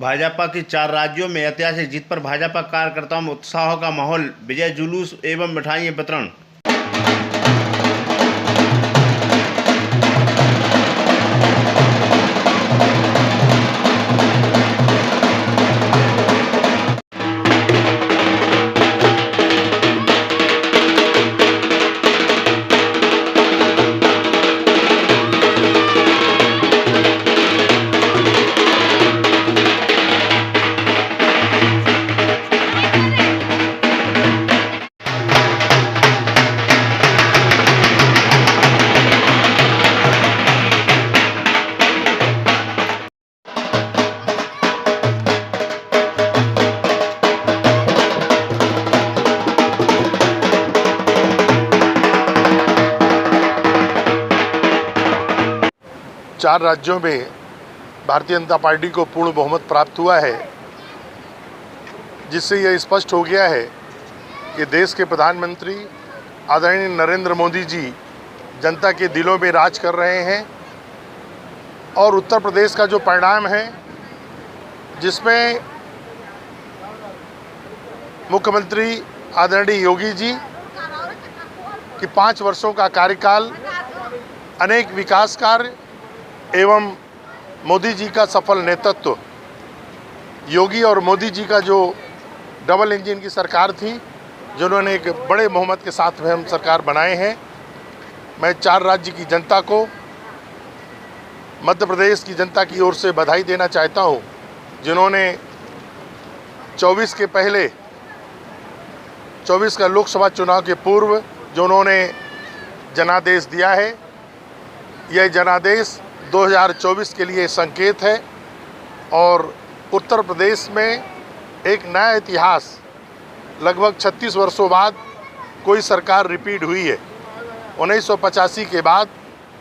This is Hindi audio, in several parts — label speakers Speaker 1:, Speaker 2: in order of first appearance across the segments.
Speaker 1: भाजपा की 4 राज्यों में ऐतिहासिक जीत पर भाजपा कार्यकर्ताओं में उत्साह का माहौल। विजय जुलूस एवं मिठाइयां वितरण।
Speaker 2: चार राज्यों में भारतीय जनता पार्टी को पूर्ण बहुमत प्राप्त हुआ है, जिससे यह स्पष्ट हो गया है कि देश के प्रधानमंत्री आदरणीय नरेंद्र मोदी जी जनता के दिलों में राज कर रहे हैं। और उत्तर प्रदेश का जो परिणाम है, जिसमें मुख्यमंत्री आदरणीय योगी जी की 5 वर्षों का कार्यकाल, अनेक विकास कार्य एवं मोदी जी का सफल नेतृत्व, योगी और मोदी जी का जो डबल इंजन की सरकार थी, जिन्होंने एक बड़े बहुमत के साथ में हम सरकार बनाए हैं। मैं 4 राज्य की जनता को, मध्य प्रदेश की जनता की ओर से बधाई देना चाहता हूं, जिन्होंने 24 के पहले 24 का लोकसभा चुनाव के पूर्व जो उन्होंने जनादेश दिया है, यह जनादेश 2024 के लिए संकेत है। और उत्तर प्रदेश में एक नया इतिहास, लगभग 36 वर्षों बाद कोई सरकार रिपीट हुई है। 1985 के बाद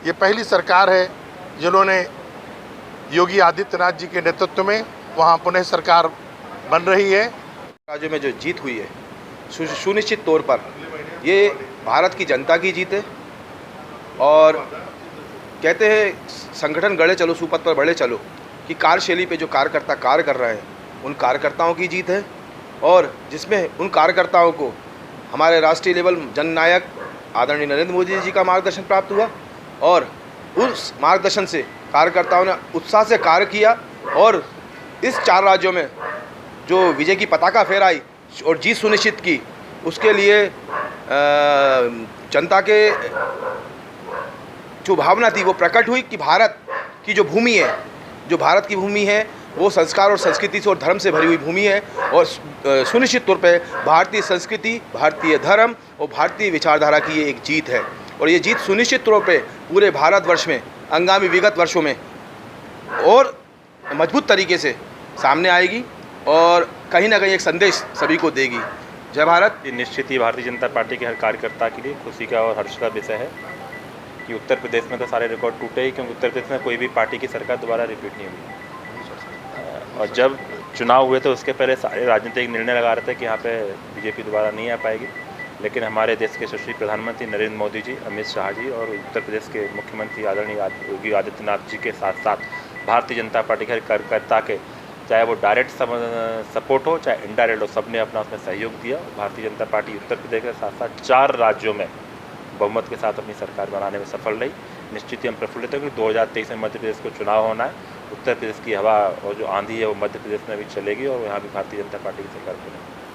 Speaker 2: ये पहली सरकार है जिन्होंने योगी आदित्यनाथ जी के नेतृत्व में वहाँ पुनः सरकार बन रही है।
Speaker 3: राज्यों में जो जीत हुई है, सुनिश्चित तौर पर ये भारत की जनता की जीत है। और कहते हैं संगठन गढ़े चलो सुपथ पर बढ़े चलो, कि कार्यशैली पे जो कार्यकर्ता कार्य कर रहे हैं उन कार्यकर्ताओं की जीत है। और जिसमें उन कार्यकर्ताओं को हमारे राष्ट्रीय लेवल जननायक आदरणीय नरेंद्र मोदी जी का मार्गदर्शन प्राप्त हुआ, और उस मार्गदर्शन से कार्यकर्ताओं ने उत्साह से कार्य किया। और इस 4 राज्यों में जो विजय की पताका फहराई और जीत सुनिश्चित की, उसके लिए जनता के जो भावना थी वो प्रकट हुई कि भारत की जो भूमि है, जो भारत की भूमि है, वो संस्कार और संस्कृति से और धर्म से भरी हुई भूमि है। और सुनिश्चित तौर पे भारतीय संस्कृति, भारतीय धर्म और भारतीय विचारधारा की ये एक जीत है। और ये जीत सुनिश्चित तौर पे पूरे भारतवर्ष में आगामी विगत वर्षों में और मजबूत तरीके से सामने आएगी और कहीं ना कहीं एक संदेश सभी को देगी। जय भारत।
Speaker 4: निश्चित ही भारतीय जनता पार्टी के हर कार्यकर्ता के लिए खुशी का और हर्ष का विषय है कि उत्तर प्रदेश में तो सारे रिकॉर्ड टूटे ही, क्योंकि उत्तर प्रदेश में कोई भी पार्टी की सरकार दोबारा रिपीट नहीं हुई। और जब चुनाव हुए तो उसके पहले सारे राजनीतिक निर्णय लगा रहे थे कि यहाँ पे बीजेपी दोबारा नहीं आ पाएगी, लेकिन हमारे देश के यशस्वी प्रधानमंत्री नरेंद्र मोदी जी, अमित शाह जी और उत्तर प्रदेश के मुख्यमंत्री आदरणीय योगी आदित्यनाथ जी के साथ साथ भारतीय जनता पार्टी के हर कार्यकर्ता के, चाहे वो डायरेक्ट सपोर्ट हो चाहे इनडायरेक्ट हो, सबने अपना उसमें सहयोग दिया। भारतीय जनता पार्टी उत्तर प्रदेश के साथ साथ 4 राज्यों में बहुमत के साथ अपनी सरकार बनाने में सफल रही। निश्चित ही हम प्रफुल्लित हैं कि 2023 में मध्य प्रदेश को चुनाव होना है। उत्तर प्रदेश की हवा और जो आंधी है वो मध्य प्रदेश में भी चलेगी और यहाँ भी भारतीय जनता पार्टी की सरकार बनेगी।